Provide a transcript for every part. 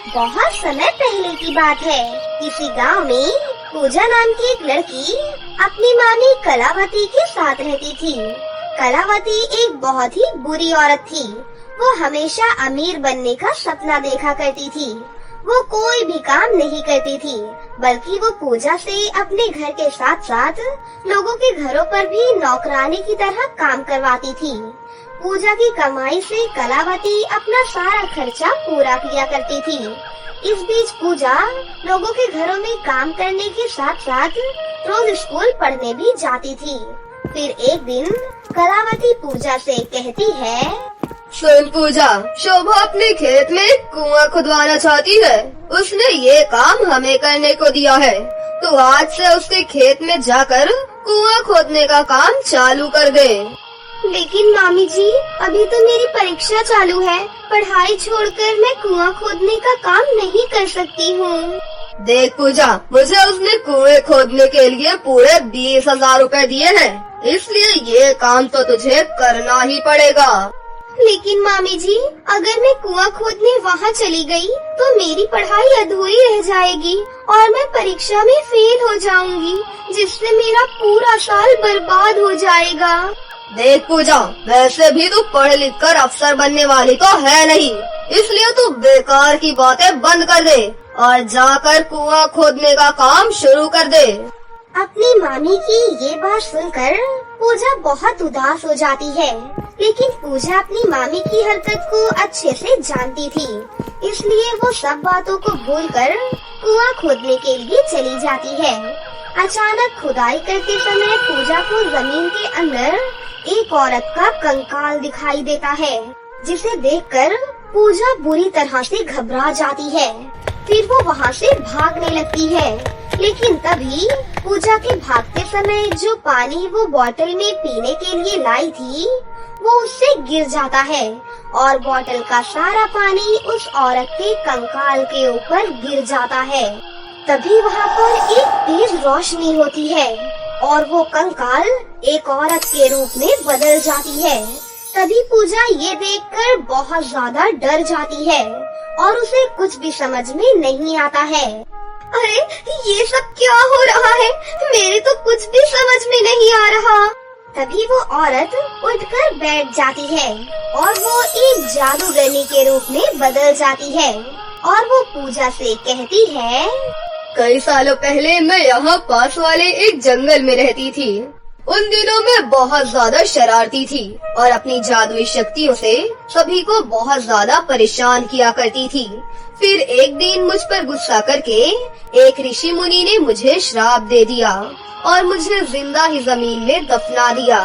बहुत समय पहले की बात है। किसी गांव में पूजा नाम की एक लड़की अपनी मामी कलावती के साथ रहती थी। कलावती एक बहुत ही बुरी औरत थी। वो हमेशा अमीर बनने का सपना देखा करती थी। वो कोई भी काम नहीं करती थी, बल्कि वो पूजा से अपने घर के साथ साथ लोगों के घरों पर भी नौकरानी की तरह काम करवाती थी। पूजा की कमाई से कलावती अपना सारा खर्चा पूरा किया करती थी। इस बीच पूजा लोगों के घरों में काम करने के साथ साथ रोज स्कूल पढ़ने भी जाती थी। फिर एक दिन कलावती पूजा से कहती है, सुन पूजा, शोभा अपने खेत में कुआं खुदवाना चाहती है। उसने ये काम हमें करने को दिया है, तो आज से उसके खेत में जाकर कुआं खोदने का काम चालू कर दे। लेकिन मामी जी, अभी तो मेरी परीक्षा चालू है। पढ़ाई छोड़कर मैं कुआं खोदने का काम नहीं कर सकती हूँ। देख पूजा, मुझे उसने कुएं खोदने के लिए पूरे 20,000 रूपए दिए हैं, इसलिए ये काम तो तुझे करना ही पड़ेगा। लेकिन मामी जी, अगर मैं कुआं खोदने वहाँ चली गई तो मेरी पढ़ाई अधूरी रह जाएगी और मैं परीक्षा में फेल हो जाऊंगी, जिससे मेरा पूरा साल बर्बाद हो जाएगा। देख पूजा, वैसे भी तू पढ़ लिख कर अफसर बनने वाली तो है नहीं, इसलिए तू बेकार की बातें बंद कर दे और जाकर कुआं खोदने का काम शुरू कर दे। अपनी मामी की ये बात सुनकर पूजा बहुत उदास हो जाती है। लेकिन पूजा अपनी मामी की हरकत को अच्छे से जानती थी, इसलिए वो सब बातों को भूलकर कुआं खोदने के लिए चली जाती है। अचानक खुदाई करते समय पूजा को जमीन के अंदर एक औरत का कंकाल दिखाई देता है, जिसे देखकर पूजा बुरी तरह से घबरा जाती है। फिर वो वहाँ से भागने लगती है, लेकिन तभी पूजा के भागते समय जो पानी वो बोतल में पीने के लिए लाई थी, वो उससे गिर जाता है और बोतल का सारा पानी उस औरत के कंकाल के ऊपर गिर जाता है। तभी वहाँ पर एक तेज रोशनी होती है और वो कंकाल एक औरत के रूप में बदल जाती है। तभी पूजा ये देखकर बहुत ज्यादा डर जाती है और उसे कुछ भी समझ में नहीं आता है। अरे, ये सब क्या हो रहा है? मेरे तो कुछ भी समझ में नहीं आ रहा। तभी वो औरत उठकर बैठ जाती है और वो एक जादूगरनी के रूप में बदल जाती है और वो पूजा से कहती है, कई सालों पहले मैं यहाँ पास वाले एक जंगल में रहती थी। उन दिनों में बहुत ज्यादा शरारती थी और अपनी जादुई शक्तियों से सभी को बहुत ज्यादा परेशान किया करती थी। फिर एक दिन मुझ पर गुस्सा करके एक ऋषि मुनि ने मुझे श्राप दे दिया और मुझे जिंदा ही जमीन में दफना दिया।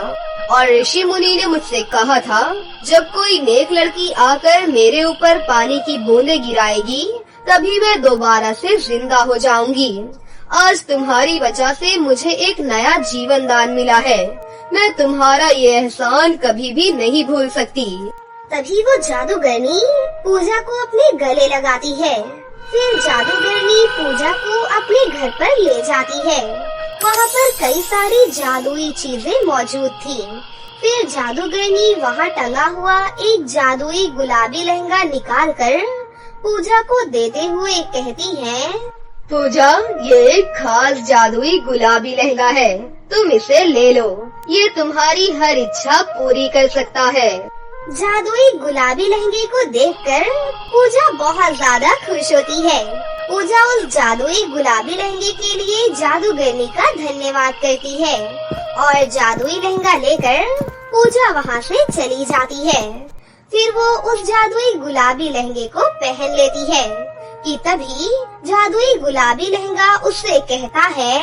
और ऋषि मुनि ने मुझसे कहा था, जब कोई नेक लड़की आकर मेरे ऊपर पानी की बूंदें गिराएगी, तभी मैं दोबारा से जिंदा हो जाऊंगी। आज तुम्हारी वजह से मुझे एक नया जीवन दान मिला है। मैं तुम्हारा ये एहसान कभी भी नहीं भूल सकती। तभी वो जादूगरनी पूजा को अपने गले लगाती है। फिर जादूगरनी पूजा को अपने घर पर ले जाती है। वहाँ पर कई सारी जादुई चीजें मौजूद थी। फिर जादूगरनी वहाँ टंगा हुआ एक जादुई गुलाबी लहंगा निकालकर पूजा को देते हुए कहती है, पूजा, ये एक खास जादुई गुलाबी लहंगा है, तुम इसे ले लो। ये तुम्हारी हर इच्छा पूरी कर सकता है। जादुई गुलाबी लहंगे को देखकर पूजा बहुत ज्यादा खुश होती है। पूजा उस जादुई गुलाबी लहंगे के लिए जादूगरनी का धन्यवाद करती है और जादुई लहंगा लेकर पूजा वहाँ से चली जाती है। फिर वो उस जादुई गुलाबी लहंगे को पहन लेती है कि तभी जादुई गुलाबी लहंगा उससे कहता है,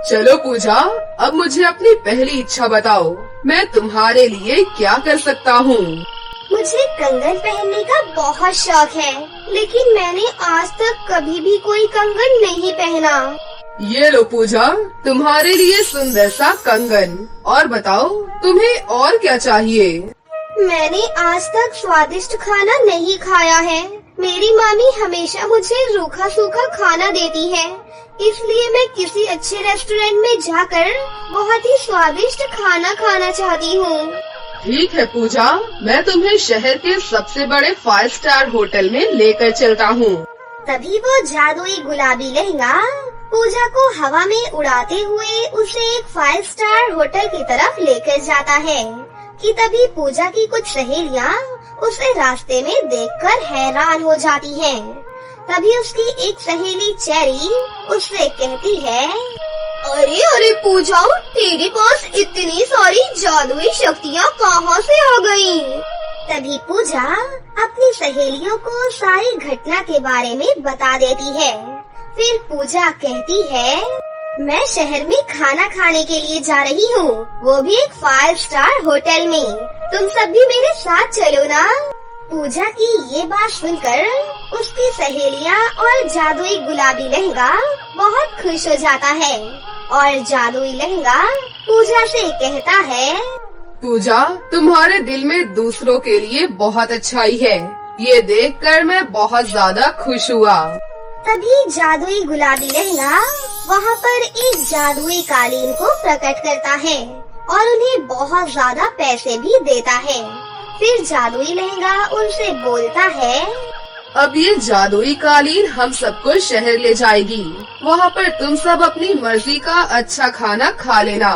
चलो पूजा, अब मुझे अपनी पहली इच्छा बताओ। मैं तुम्हारे लिए क्या कर सकता हूँ? मुझे कंगन पहनने का बहुत शौक है, लेकिन मैंने आज तक कभी भी कोई कंगन नहीं पहना। ये लो पूजा, तुम्हारे लिए सुंदर सा कंगन। और बताओ, तुम्हें और क्या चाहिए? मैंने आज तक स्वादिष्ट खाना नहीं खाया है। मेरी मामी हमेशा मुझे रूखा सूखा खाना देती है, इसलिए मैं किसी अच्छे रेस्टोरेंट में जाकर बहुत ही स्वादिष्ट खाना खाना चाहती हूँ। ठीक है पूजा, मैं तुम्हें शहर के सबसे बड़े 5 स्टार होटल में लेकर चलता हूँ। तभी वो जादुई गुलाबी लहंगा पूजा को हवा में उड़ाते हुए उसे एक 5 स्टार होटल की तरफ लेकर जाता है कि तभी पूजा की कुछ सहेलियां उसे रास्ते में देखकर हैरान हो जाती हैं। तभी उसकी एक सहेली चेरी उससे कहती है, अरे अरे पूजा, तेरे पास इतनी सारी जादुई शक्तियाँ कहाँ से आ गई? तभी पूजा अपनी सहेलियों को सारी घटना के बारे में बता देती है। फिर पूजा कहती है, मैं शहर में खाना खाने के लिए जा रही हूँ, वो भी एक 5 स्टार होटल में। तुम सब भी मेरे साथ चलो ना। पूजा की ये बात सुनकर उसकी सहेलियाँ और जादुई गुलाबी लहंगा बहुत खुश हो जाता है और जादुई लहंगा पूजा से कहता है, पूजा, तुम्हारे दिल में दूसरों के लिए बहुत अच्छाई है, ये देखकर मैं बहुत ज्यादा खुश हुआ। तभी जादुई गुलाबी लहंगा वहाँ पर एक जादुई कालीन को प्रकट करता है और उन्हें बहुत ज्यादा पैसे भी देता है। फिर जादुई लहंगा उनसे बोलता है, अब ये जादुई कालीन हम सबको शहर ले जाएगी। वहाँ पर तुम सब अपनी मर्जी का अच्छा खाना खा लेना।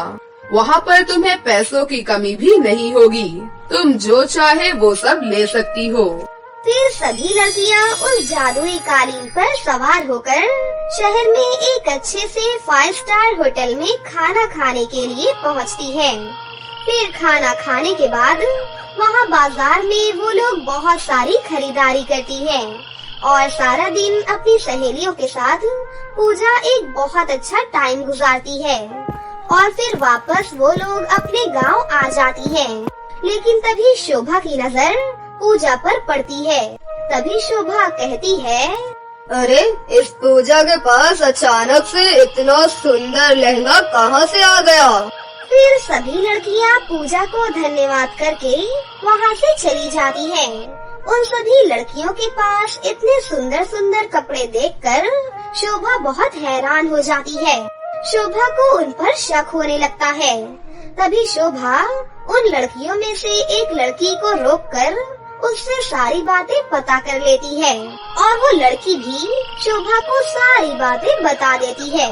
वहाँ पर तुम्हें पैसों की कमी भी नहीं होगी, तुम जो चाहे वो सब ले सकती हो। फिर सभी लड़कियाँ उस जादुई कालीन पर सवार होकर शहर में एक अच्छे से 5 स्टार होटल में खाना खाने के लिए पहुँचती हैं। फिर खाना खाने के बाद वहाँ बाजार में वो लोग बहुत सारी खरीदारी करती हैं और सारा दिन अपनी सहेलियों के साथ पूजा एक बहुत अच्छा टाइम गुजारती है और फिर वापस वो लोग अपने गांव आ जाती है। लेकिन तभी शोभा की नजर पूजा पर पड़ती है। तभी शोभा कहती है, अरे इस पूजा के पास अचानक से इतना सुंदर लहंगा कहाँ से आ गया? फिर सभी लड़कियाँ पूजा को धन्यवाद करके वहाँ से चली जाती हैं। उन सभी लड़कियों के पास इतने सुंदर सुंदर कपड़े देखकर शोभा बहुत हैरान हो जाती है। शोभा को उन पर शक होने लगता है। तभी शोभा उन लड़कियों में से एक लड़की को रोककर उससे सारी बातें पता कर लेती है और वो लड़की भी शोभा को सारी बातें बता देती है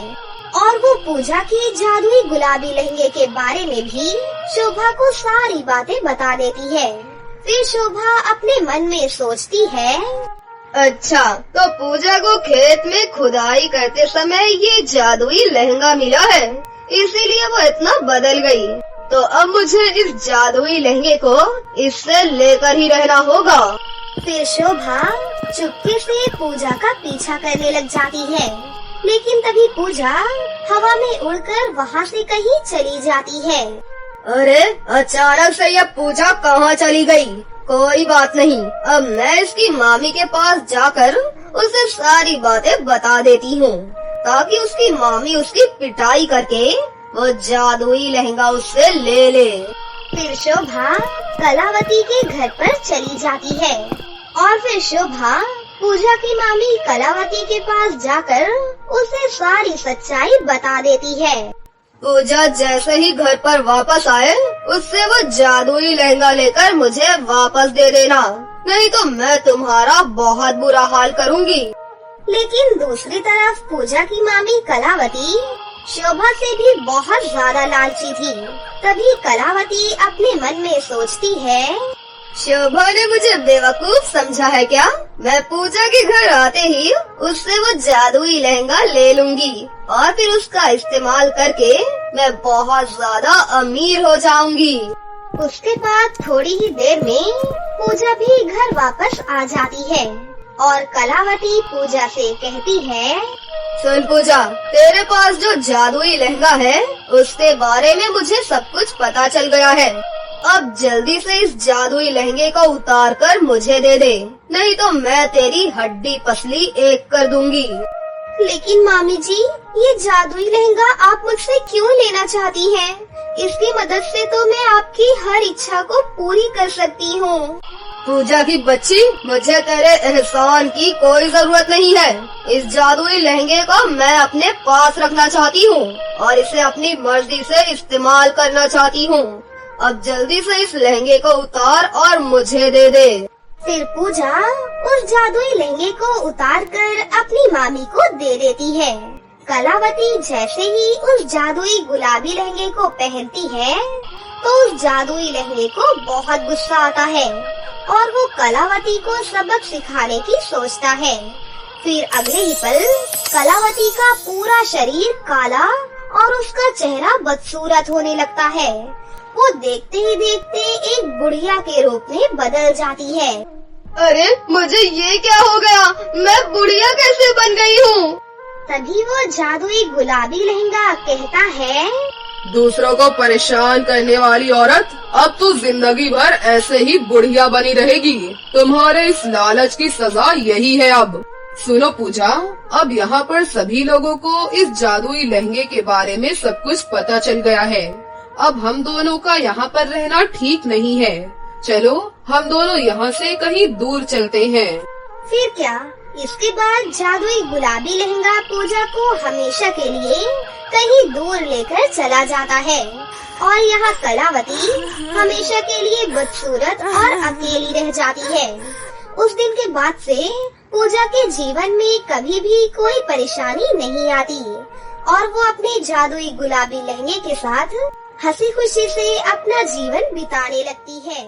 और वो पूजा की जादुई गुलाबी लहंगे के बारे में भी शोभा को सारी बातें बता देती है। फिर शोभा अपने मन में सोचती है, अच्छा तो पूजा को खेत में खुदाई करते समय ये जादुई लहंगा मिला है, इसीलिए वो इतना बदल गई। तो अब मुझे इस जादुई लहंगे को इससे लेकर ही रहना होगा। फिर शोभा चुपके से पूजा का पीछा करने लग जाती है। लेकिन तभी पूजा हवा में उड़कर वहाँ से कहीं चली जाती है। अरे अचानक से यह पूजा कहाँ चली गई? कोई बात नहीं, अब मैं इसकी मामी के पास जाकर उसे सारी बातें बता देती हूँ ताकि उसकी मामी उसकी पिटाई करके वो जादुई लहंगा उससे ले ले। फिर शोभा कलावती के घर पर चली जाती है और फिर शोभा पूजा की मामी कलावती के पास जाकर उसे सारी सच्चाई बता देती है। पूजा जैसे ही घर पर वापस आए उससे वो जादुई लहंगा लेकर मुझे वापस दे देना, नहीं तो मैं तुम्हारा बहुत बुरा हाल करूँगी। लेकिन दूसरी तरफ पूजा की मामी कलावती शोभा से भी बहुत ज्यादा लालची थी। तभी कलावती अपने मन में सोचती है, शोभा ने मुझे बेवकूफ समझा है क्या? मैं पूजा के घर आते ही उससे वो जादुई लहंगा ले लूंगी और फिर उसका इस्तेमाल करके मैं बहुत ज्यादा अमीर हो जाऊंगी। उसके बाद थोड़ी ही देर में पूजा भी घर वापस आ जाती है और कलावती पूजा से कहती है, सुन पूजा, तेरे पास जो जादुई लहंगा है उसके बारे में मुझे सब कुछ पता चल गया है। अब जल्दी से इस जादुई लहंगे को उतार कर मुझे दे दे, नहीं तो मैं तेरी हड्डी पसली एक कर दूंगी। लेकिन मामी जी, ये जादुई लहंगा आप मुझसे क्यों लेना चाहती हैं? इसकी मदद से तो मैं आपकी हर इच्छा को पूरी कर सकती हूँ। पूजा की बच्ची, मुझे तेरे एहसान की कोई जरूरत नहीं है। इस जादुई लहंगे को मैं अपने पास रखना चाहती हूँ और इसे अपनी मर्जी से इस्तेमाल करना चाहती हूँ। अब जल्दी से इस लहंगे को उतार और मुझे दे दे। फिर पूजा उस जादुई लहंगे को उतार कर अपनी मामी को दे देती है। कलावती जैसे ही उस जादुई गुलाबी लहंगे को पहनती है तो उस जादुई लहंगे को बहुत गुस्सा आता है और वो कलावती को सबक सिखाने की सोचता है। फिर अगले ही पल कलावती का पूरा शरीर काला और उसका चेहरा बदसूरत होने लगता है। वो देखते ही देखते एक बुढ़िया के रूप में बदल जाती है। अरे मुझे ये क्या हो गया, मैं बुढ़िया कैसे बन गई हूँ? तभी वो जादुई गुलाबी लहंगा कहता है, दूसरों को परेशान करने वाली औरत, अब तू जिंदगी भर ऐसे ही बुढ़िया बनी रहेगी। तुम्हारे इस लालच की सजा यही है। अब सुनो पूजा, अब यहाँ पर सभी लोगों को इस जादुई लहंगे के बारे में सब कुछ पता चल गया है। अब हम दोनों का यहाँ पर रहना ठीक नहीं है। चलो हम दोनों यहाँ से कहीं दूर चलते हैं। फिर क्या, इसके बाद जादुई गुलाबी लहंगा पूजा को हमेशा के लिए कहीं दूर लेकर चला जाता है और यहाँ कलावती हमेशा के लिए बदसूरत और अकेली रह जाती है। उस दिन के बाद से पूजा के जीवन में कभी भी कोई परेशानी नहीं आती और वो अपने जादुई गुलाबी लहंगे के साथ हंसी खुशी से अपना जीवन बिताने लगती है।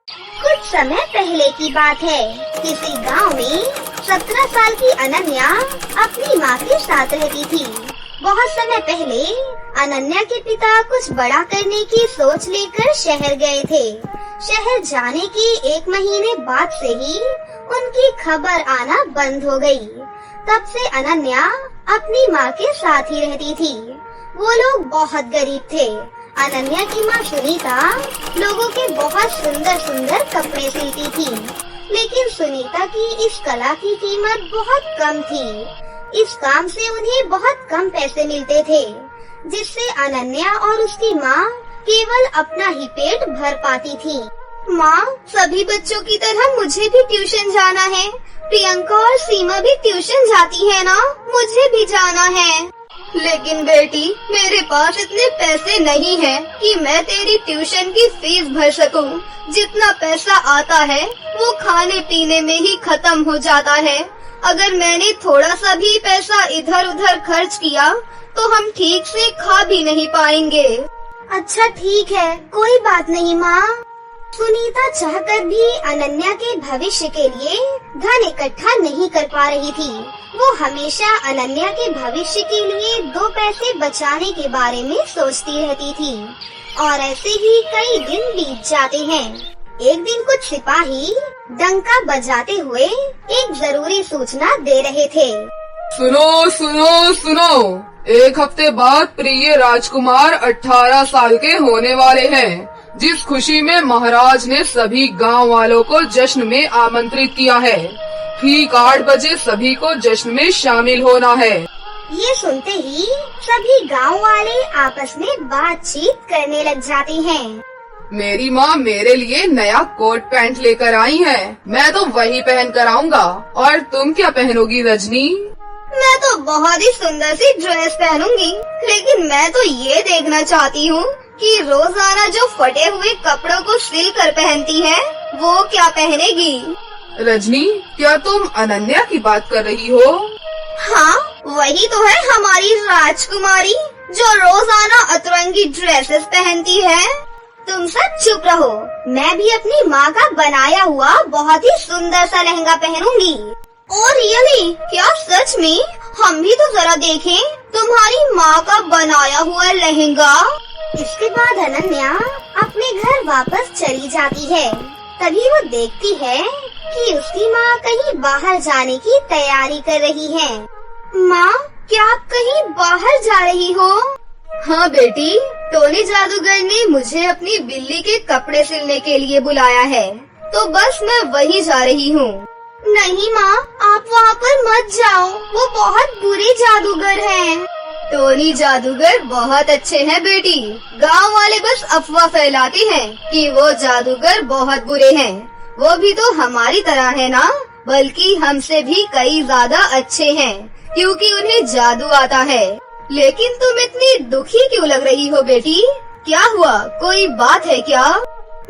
कुछ समय पहले की बात है। किसी गांव में 17 साल की अनन्या अपनी माँ के साथ रहती थी। बहुत समय पहले अनन्या के पिता कुछ बड़ा करने की सोच लेकर शहर गए थे। शहर जाने के 1 महीने बाद से ही उनकी खबर आना बंद हो गई। तब से अनन्या अपनी माँ के साथ ही रहती थी। वो लोग बहुत गरीब थे। अनन्या की माँ सुनीता लोगों के बहुत सुंदर सुंदर कपड़े सिलती थी, लेकिन सुनीता की इस कला की कीमत बहुत कम थी। इस काम से उन्हें बहुत कम पैसे मिलते थे, जिससे अनन्या और उसकी माँ केवल अपना ही पेट भर पाती थी। माँ, सभी बच्चों की तरह मुझे भी ट्यूशन जाना है। प्रियंका और सीमा भी ट्यूशन जाती है ना, मुझे भी जाना है। लेकिन बेटी, मेरे पास इतने पैसे नहीं हैं कि मैं तेरी ट्यूशन की फीस भर सकूं। जितना पैसा आता है वो खाने पीने में ही खत्म हो जाता है। अगर मैंने थोड़ा सा भी पैसा इधर उधर खर्च किया तो हम ठीक से खा भी नहीं पाएंगे। अच्छा ठीक है, कोई बात नहीं माँ। सुनीता चाहकर भी अनन्या के भविष्य के लिए धन इकट्ठा नहीं कर पा रही थी। वो हमेशा अनन्या के भविष्य के लिए 2 पैसे बचाने के बारे में सोचती रहती थी और ऐसे ही कई दिन बीत जाते हैं। एक दिन कुछ सिपाही डंका बजाते हुए एक जरूरी सूचना दे रहे थे। सुनो सुनो सुनो, 1 हफ्ते बाद प्रिय राजकुमार 18 साल के होने वाले हैं, जिस खुशी में महाराज ने सभी गांव वालों को जश्न में आमंत्रित किया है। ठीक 8 बजे सभी को जश्न में शामिल होना है। ये सुनते ही सभी गांव वाले आपस में बातचीत करने लग जाते हैं। मेरी माँ मेरे लिए नया कोट पैंट लेकर आई है, मैं तो वही पहन कर आऊँगा। और तुम क्या पहनोगी रजनी? मैं तो बहुत ही सुंदर सी ड्रेस पहनूंगी, लेकिन मैं तो ये देखना चाहती हूँ कि रोजाना जो फटे हुए कपड़ों को सिल कर पहनती है वो क्या पहनेगी। रजनी, क्या तुम अनन्या की बात कर रही हो? हाँ, वही तो है हमारी राजकुमारी जो रोजाना अतरंगी ड्रेसेस पहनती है। तुम सब चुप रहो, मैं भी अपनी माँ का बनाया हुआ बहुत ही सुंदर सा लहंगा पहनूंगी। और रियली, क्या सच में? हम भी तो जरा देखें तुम्हारी माँ का बनाया हुआ लहंगा। इसके बाद अनन्या अपने घर वापस चली जाती है। तभी वो देखती है कि उसकी माँ कहीं बाहर जाने की तैयारी कर रही है। माँ, क्या आप कहीं बाहर जा रही हो? हाँ बेटी, टोनी जादूगर ने मुझे अपनी बिल्ली के कपड़े सिलने के लिए बुलाया है, तो बस मैं वही जा रही हूँ। नहीं माँ, आप वहाँ पर मत जाओ, वो बहुत बुरे जादूगर हैं। टोनी जादूगर बहुत अच्छे हैं बेटी, गांव वाले बस अफवाह फैलाते हैं कि वो जादूगर बहुत बुरे हैं। वो भी तो हमारी तरह है ना, बल्कि हमसे भी कई ज्यादा अच्छे हैं, क्योंकि उन्हें जादू आता है। लेकिन तुम इतनी दुखी क्यों लग रही हो बेटी? क्या हुआ, कोई बात है क्या?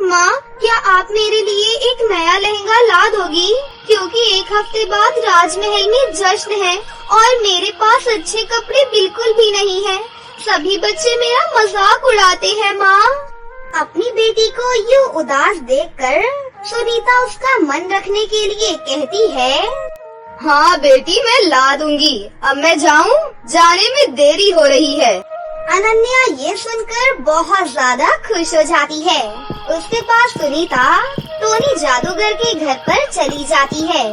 माँ, क्या आप मेरे लिए एक नया लहंगा ला दोगी? क्योंकि एक हफ्ते बाद राजमहल में जश्न है और मेरे पास अच्छे कपड़े बिल्कुल भी नहीं है। सभी बच्चे मेरा मजाक उड़ाते हैं। माँ, अपनी बेटी को यूँ उदास देखकर सुनीता उसका मन रखने के लिए कहती है, हाँ बेटी, मैं ला दूंगी। अब मैं जाऊँ? जाने में देरी हो रही है। अनन्या ये सुनकर बहुत ज्यादा खुश हो जाती है। उसके पास सुनीता टोनी जादूगर के घर पर चली जाती है।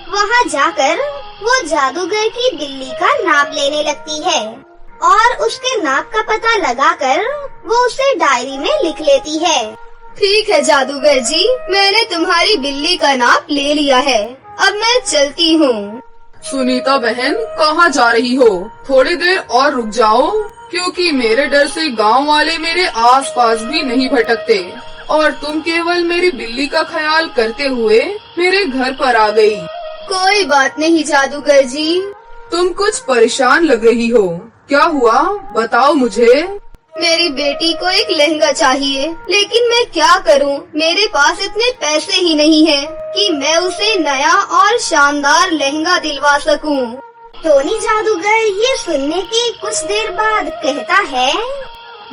वहाँ जाकर वो जादूगर की बिल्ली का नाप लेने लगती है और उसके नाप का पता लगाकर वो उसे डायरी में लिख लेती है। ठीक है जादूगर जी, मैंने तुम्हारी बिल्ली का नाप ले लिया है। अब मैं चलती हूँ। सुनीता बहन, कहाँ जा रही हो? थोड़ी देर और रुक जाओ, क्योंकि मेरे डर से गांव वाले मेरे आसपास भी नहीं भटकते और तुम केवल मेरी बिल्ली का ख्याल करते हुए मेरे घर पर आ गई। कोई बात नहीं जादूगर जी। तुम कुछ परेशान लग रही हो, क्या हुआ? बताओ मुझे। मेरी बेटी को एक लहंगा चाहिए, लेकिन मैं क्या करूं? मेरे पास इतने पैसे ही नहीं हैं कि मैं उसे नया और शानदार लहंगा दिलवा सकूं। टोनी जादूगर ये सुनने के कुछ देर बाद कहता है,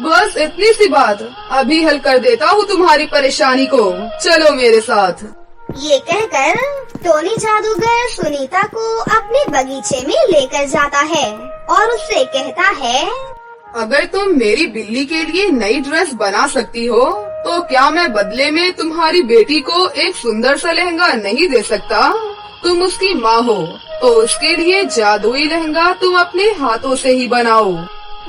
बस इतनी सी बात, अभी हल कर देता हूँ तुम्हारी परेशानी को। चलो मेरे साथ। ये कहकर टोनी जादूगर सुनीता को अपने बगीचे में लेकर जाता है और उससे कहता है, अगर तुम मेरी बिल्ली के लिए नई ड्रेस बना सकती हो, तो क्या मैं बदले में तुम्हारी बेटी को एक सुंदर सा लहंगा नहीं दे सकता? तुम उसकी माँ हो, तो उसके लिए जादुई लहंगा तुम अपने हाथों से ही बनाओ।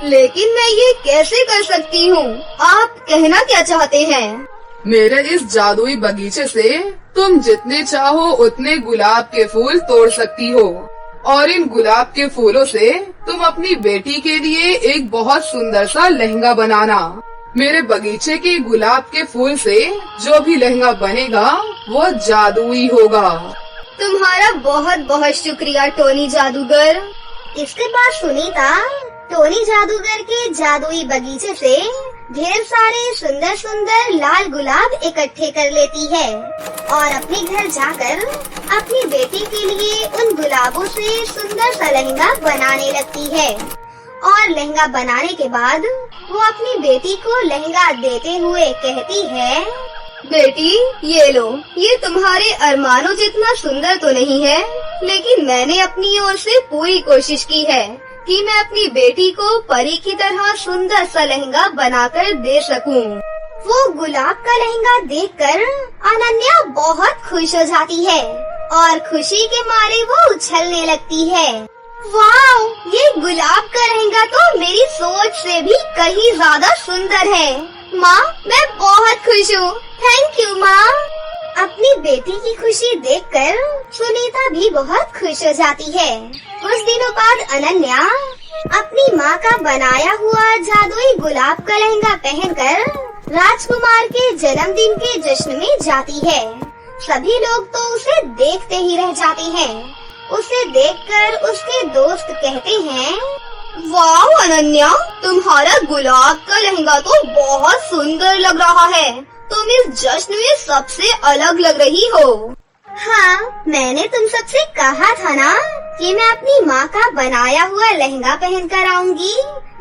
लेकिन मैं ये कैसे कर सकती हूँ? आप कहना क्या चाहते हैं? मेरे इस जादुई बगीचे से तुम जितने चाहो उतने गुलाब के फूल तोड़ सकती हो और इन गुलाब के फूलों से तुम अपनी बेटी के लिए एक बहुत सुंदर सा लहंगा बनाना। मेरे बगीचे के गुलाब के फूल से जो भी लहंगा बनेगा वो जादुई होगा। तुम्हारा बहुत बहुत शुक्रिया टोनी जादूगर। इसके बाद सुनीता टोनी जादूगर के जादुई बगीचे से ढेर सारे सुंदर सुंदर लाल गुलाब इकट्ठे कर लेती है और अपने घर जाकर अपनी बेटी के लिए उन गुलाबों से सुंदर सा लहंगा बनाने लगती है। और लहंगा बनाने के बाद वो अपनी बेटी को लहंगा देते हुए कहती है, बेटी ये लो, ये तुम्हारे अरमानों जितना सुंदर तो नहीं है, लेकिन मैंने अपनी ओर से पूरी कोशिश की है कि मैं अपनी बेटी को परी की तरह सुंदर सा लहंगा बनाकर दे सकूं। वो गुलाब का लहंगा देखकर अनन्या बहुत खुश हो जाती है और खुशी के मारे वो उछलने लगती है। वाओ, ये गुलाब का लहंगा तो मेरी सोच से भी कहीं ज्यादा सुंदर है। माँ, मैं बहुत खुश हूँ। थैंक यू माँ। अपनी बेटी की खुशी देखकर सुनीता भी बहुत खुश हो जाती है। कुछ दिनों बाद अनन्या अपनी माँ का बनाया हुआ जादुई गुलाब का लहंगा पहनकर राजकुमार के जन्मदिन के जश्न में जाती है। सभी लोग तो उसे देखते ही रह जाते हैं। उसे देखकर उसके दोस्त कहते हैं, वाओ अनन्या, तुम्हारा गुलाब का लहंगा तो बहुत सुंदर लग रहा है। तुम इस जश्न में सबसे अलग लग रही हो। हाँ, मैंने तुम सबसे कहा था ना कि मैं अपनी माँ का बनाया हुआ लहंगा पहन कर आऊंगी।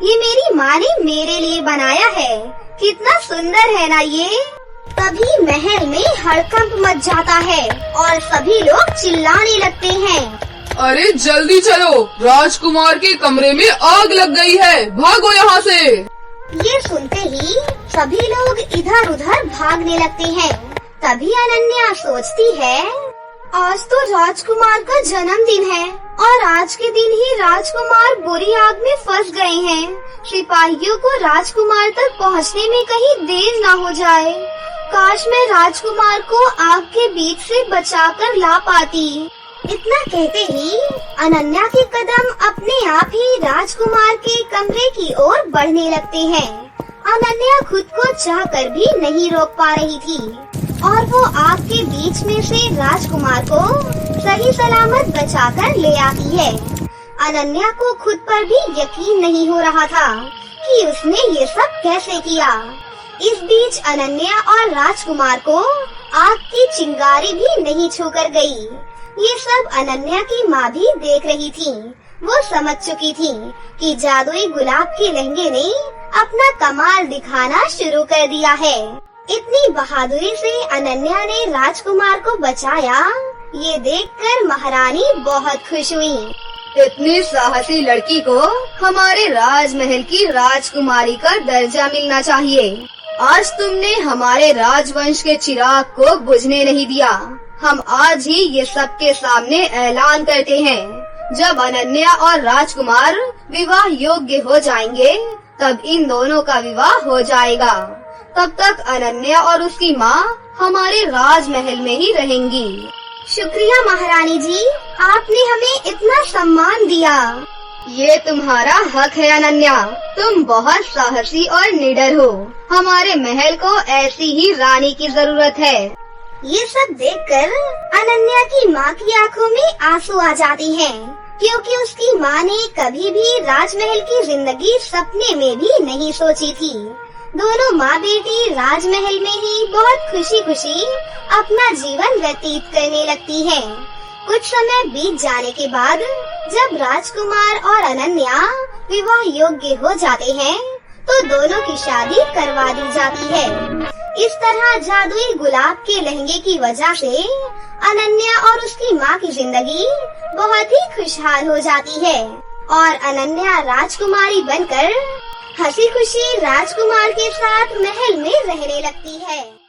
ये मेरी माँ ने मेरे लिए बनाया है। कितना सुंदर है ना ये। तभी महल में हड़कंप मच जाता है और सभी लोग चिल्लाने लगते हैं, अरे जल्दी चलो, राजकुमार के कमरे में आग लग गई है, भागो यहाँ से। ये सुनते ही सभी लोग इधर उधर भागने लगते हैं। तभी अनन्या सोचती है, आज तो राजकुमार का जन्मदिन है और आज के दिन ही राजकुमार बुरी आग में फंस गए हैं। सिपाहियों को राजकुमार तक पहुंचने में कहीं देर न हो जाए। काश मैं राजकुमार को आग के बीच से बचाकर ला पाती। इतना कहते ही अनन्या के कदम अपने आप ही राजकुमार के कमरे की ओर बढ़ने लगते हैं। अनन्या खुद को चाहकर भी नहीं रोक पा रही थी और वो आग के बीच में से राजकुमार को सही सलामत बचाकर ले आती है। अनन्या को खुद पर भी यकीन नहीं हो रहा था कि उसने ये सब कैसे किया। इस बीच अनन्या और राजकुमार को आग की चिंगारी भी नहीं छूकर गई। ये सब अनन्या की माँ भी देख रही थी। वो समझ चुकी थी कि जादुई गुलाब के लहंगे ने अपना कमाल दिखाना शुरू कर दिया है। इतनी बहादुरी से अनन्या ने राजकुमार को बचाया, ये देखकर महारानी बहुत खुश हुई। इतनी साहसी लड़की को हमारे राजमहल की राजकुमारी का दर्जा मिलना चाहिए। आज तुमने हमारे राजवंश के चिराग को बुझने नहीं दिया। हम आज ही ये सबके सामने ऐलान करते हैं, जब अनन्या और राजकुमार विवाह योग्य हो जाएंगे, तब इन दोनों का विवाह हो जाएगा। तब तक अनन्या और उसकी माँ हमारे राजमहल में ही रहेंगी। शुक्रिया महारानी जी, आपने हमें इतना सम्मान दिया। ये तुम्हारा हक है अनन्या, तुम बहुत साहसी और निडर हो। हमारे महल को ऐसी ही रानी की जरूरत है। ये सब देखकर अनन्या की माँ की आंखों में आंसू आ जाती हैं, क्योंकि उसकी माँ ने कभी भी राजमहल की जिंदगी सपने में भी नहीं सोची थी। दोनों माँ बेटी राजमहल में ही बहुत खुशी खुशी अपना जीवन व्यतीत करने लगती हैं। कुछ समय बीत जाने के बाद जब राजकुमार और अनन्या विवाह योग्य हो जाते हैं, तो दोनों की शादी करवा दी जाती है। इस तरह जादुई गुलाब के लहंगे की वजह से अनन्या और उसकी माँ की जिंदगी बहुत ही खुशहाल हो जाती है और अनन्या राजकुमारी बनकर हंसी खुशी राजकुमार के साथ महल में रहने लगती है।